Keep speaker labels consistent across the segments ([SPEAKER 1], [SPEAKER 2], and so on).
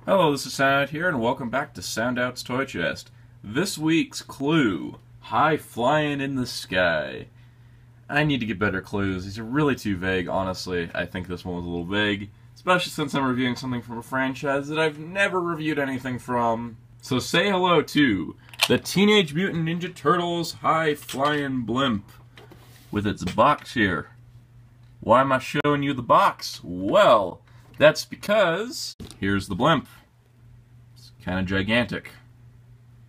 [SPEAKER 1] Hello, this is Soundout here, and welcome back to Soundout's Toy Chest. This week's clue, high flying in the sky. I need to get better clues. These are really too vague, honestly. I think this one was a little vague, especially since I'm reviewing something from a franchise that I've never reviewed anything from. So say hello to the Teenage Mutant Ninja Turtles high flying blimp with its box here. Why am I showing you the box? Well, that's because here's the blimp. It's kind of gigantic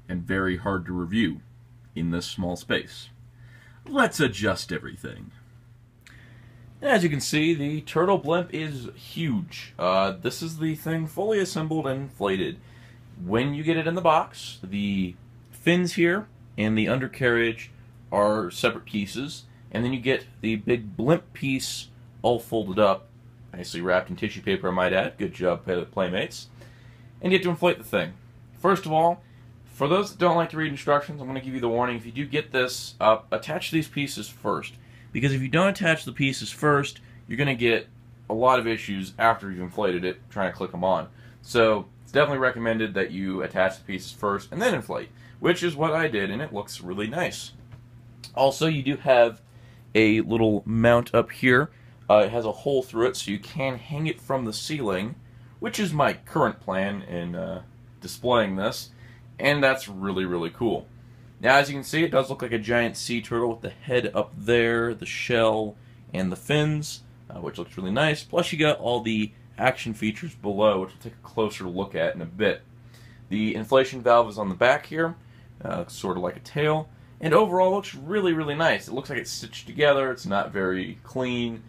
[SPEAKER 1] and very hard to review in this small space. Let's adjust everything. As you can see, the turtle blimp is huge. This is the thing fully assembled and inflated. When you get it in the box, the fins here and the undercarriage are separate pieces, and then you get the big blimp piece all folded up, nicely wrapped in tissue paper, I might add. Good job, Playmates. And you have to inflate the thing. First of all, for those that don't like to read instructions, I'm going to give you the warning. If you do get this up, attach these pieces first. Because if you don't attach the pieces first, you're going to get a lot of issues after you've inflated it trying to click them on. So it's definitely recommended that you attach the pieces first and then inflate, which is what I did, and it looks really nice. Also, you do have a little mount up here. It has a hole through it, so you can hang it from the ceiling, which is my current plan in displaying this, and that's really, really cool. Now, as you can see, it does look like a giant sea turtle with the head up there, the shell, and the fins, which looks really nice. Plus, you got all the action features below, which we'll take a closer look at in a bit. The inflation valve is on the back here, sort of like a tail, and overall looks really, really nice. It looks like it's stitched together. It's not very clean,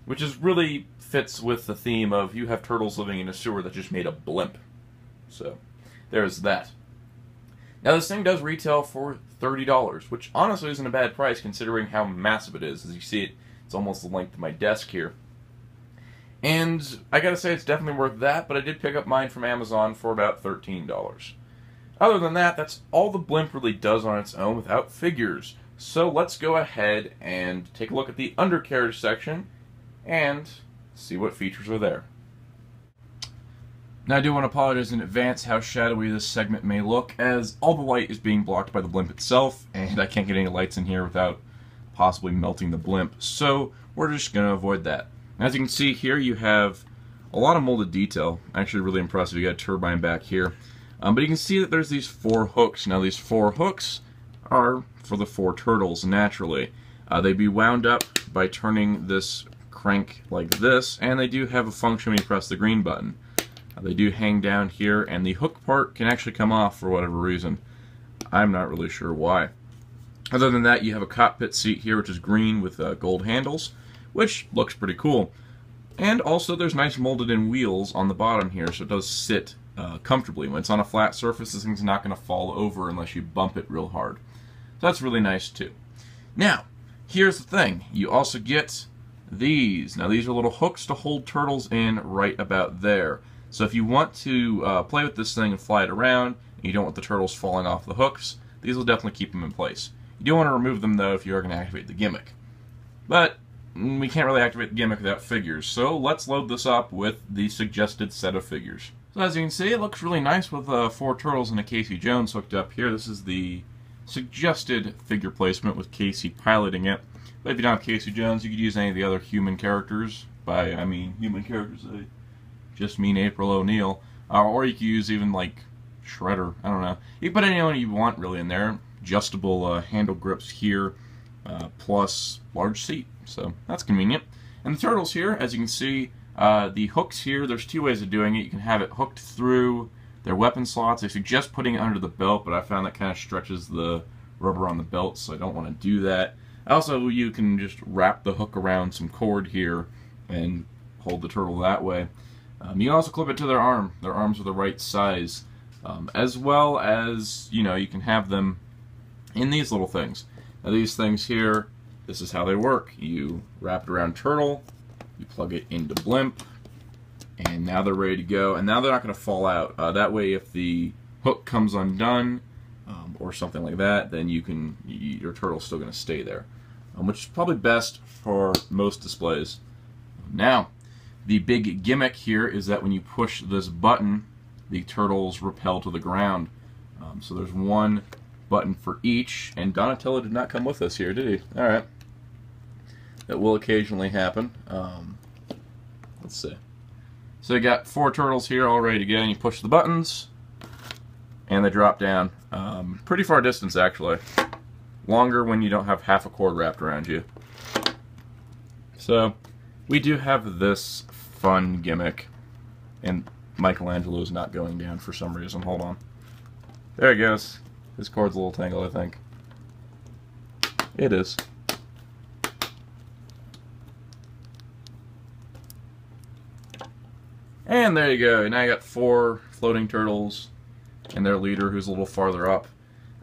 [SPEAKER 1] which is really fits with the theme of you have turtles living in a sewer that just made a blimp. So, there's that. Now, this thing does retail for $30, which honestly isn't a bad price considering how massive it is. As you see, it's almost the length of my desk here. And I gotta say, it's definitely worth that, but I did pick up mine from Amazon for about $13. Other than that, that's all the blimp really does on its own without figures. So let's go ahead and take a look at the undercarriage section and see what features are there. Now, I do want to apologize in advance how shadowy this segment may look, as all the light is being blocked by the blimp itself, and I can't get any lights in here without possibly melting the blimp, so we're just going to avoid that. As you can see here, you have a lot of molded detail. Actually really impressive. You got a turbine back here. But you can see that there's these 4 hooks. Now, these 4 hooks are for the 4 turtles, naturally. They'd be wound up by turning this crank like this, and they do have a function when you press the green button. They do hang down here, and the hook part can actually come off for whatever reason. I'm not really sure why. Other than that, you have a cockpit seat here, which is green with gold handles, which looks pretty cool. And also, there's nice molded-in wheels on the bottom here, so it does sit comfortably. When it's on a flat surface, this thing's not going to fall over unless you bump it real hard. So that's really nice, too. Now, here's the thing. You also get these. Now, these are little hooks to hold turtles in right about there. So if you want to play with this thing and fly it around, and you don't want the turtles falling off the hooks, these will definitely keep them in place. You do want to remove them, though, if you are going to activate the gimmick. But we can't really activate the gimmick without figures, so let's load this up with the suggested set of figures. So as you can see, it looks really nice with 4 turtles and a Casey Jones hooked up here. This is the suggested figure placement with Casey piloting it. But if you don't have Casey Jones, you could use any of the other human characters. By, I mean, human characters, I just mean April O'Neil. Or you could use even, like, Shredder. I don't know. You can put anyone you want, really, in there. Adjustable handle grips here, plus large seat. So that's convenient. And the turtles here, as you can see, the hooks here, there's 2 ways of doing it. You can have it hooked through their weapon slots. I suggest putting it under the belt, but I found that kind of stretches the rubber on the belt, so I don't want to do that. Also, you can just wrap the hook around some cord here and hold the turtle that way. You can also clip it to their arm. Their arms are the right size. As well as, you know, you can have them in these little things. Now, these things here, this is how they work. You wrap it around turtle, you plug it into blimp, and now they're ready to go. And now they're not going to fall out. That way, if the hook comes undone or something like that, then your turtle's still going to stay there, which is probably best for most displays. Now, The big gimmick here is that when you push this button, the turtles repel to the ground. So there's one button for each, and Donatello did not come with us here, did he? Alright. That will occasionally happen. Let's see. So you got 4 turtles here all ready to go, and you push the buttons, and they drop down. Pretty far distance, actually. Longer when you don't have half a cord wrapped around you. So, we do have this fun gimmick, and Michelangelo's not going down for some reason. Hold on. There it goes. His cord's a little tangled, I think. It is. And there you go. Now you got 4 floating turtles and their leader, who's a little farther up.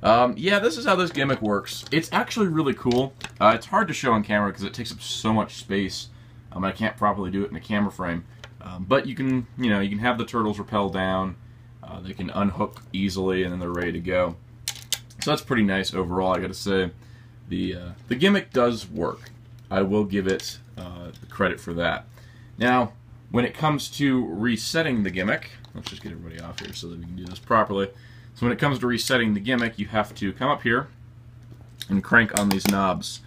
[SPEAKER 1] Yeah, this is how this gimmick works. It's actually really cool. It's hard to show on camera because it takes up so much space. I can't properly do it in a camera frame. But you can, you can have the turtles rappel down. They can unhook easily, and then they're ready to go. So that's pretty nice overall, I gotta say. The gimmick does work. I will give it credit for that. Now, when it comes to resetting the gimmick, let's just get everybody off here so that we can do this properly. So when it comes to resetting the gimmick, you have to come up here and crank on these knobs.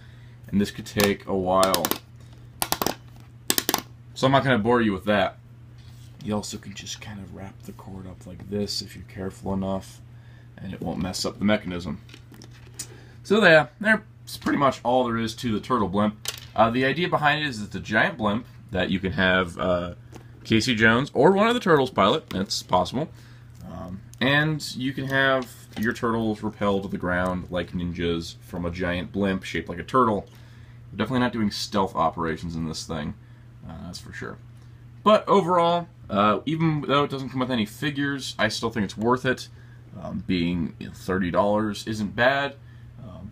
[SPEAKER 1] And this could take a while. So I'm not going to bore you with that. You also can just kind of wrap the cord up like this if you're careful enough, and it won't mess up the mechanism. So there's pretty much all there is to the turtle blimp. The idea behind it is it's a giant blimp that you can have Casey Jones or one of the turtles pilot. It's possible. And you can have your turtles rappel to the ground like ninjas from a giant blimp shaped like a turtle. We're definitely not doing stealth operations in this thing. That's for sure. But overall, even though it doesn't come with any figures, I still think it's worth it. Being $30 isn't bad.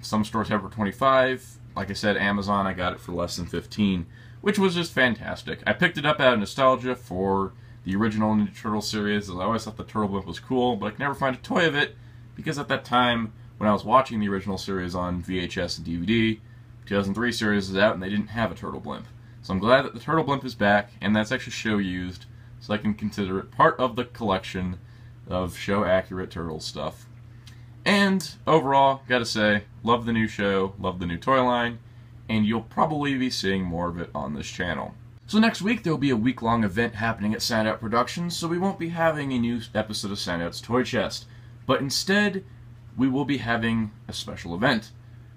[SPEAKER 1] Some stores have it for $25. Like I said, Amazon, I got it for less than $15, which was just fantastic. I picked it up out of nostalgia for the original Ninja Turtle series, as I always thought the Turtle Blimp was cool, but I could never find a toy of it, because at that time, when I was watching the original series on VHS and DVD, 2003 series is out and they didn't have a Turtle Blimp. So I'm glad that the Turtle Blimp is back, and that's actually show used, so I can consider it part of the collection of show accurate turtle stuff. And overall, gotta say, love the new show, love the new toy line, and you'll probably be seeing more of it on this channel. So next week there will be a week-long event happening at Soundout Productions, so we won't be having a new episode of Soundout's Toy Chest, but instead we will be having a special event.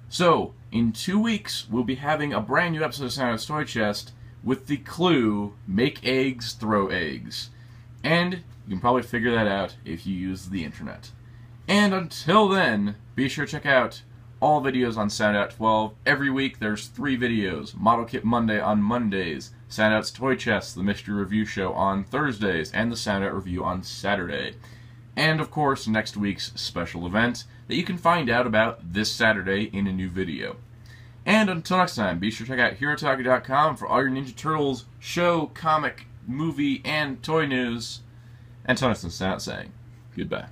[SPEAKER 1] So, in 2 weeks, we'll be having a brand new episode of Soundout's Toy Chest with the clue, make eggs, throw eggs. And you can probably figure that out if you use the internet. And until then, be sure to check out all videos on Soundout 12. Every week there's 3 videos. Model Kit Monday on Mondays, Soundout's Toy Chest, the Mystery Review Show on Thursdays, and the Soundout Review on Saturday. And of course, next week's special event that you can find out about this Saturday in a new video. And until next time, be sure to check out HeroTaku.com for all your Ninja Turtles show, comic, movie, and toy news. And Tony Soundout saying goodbye.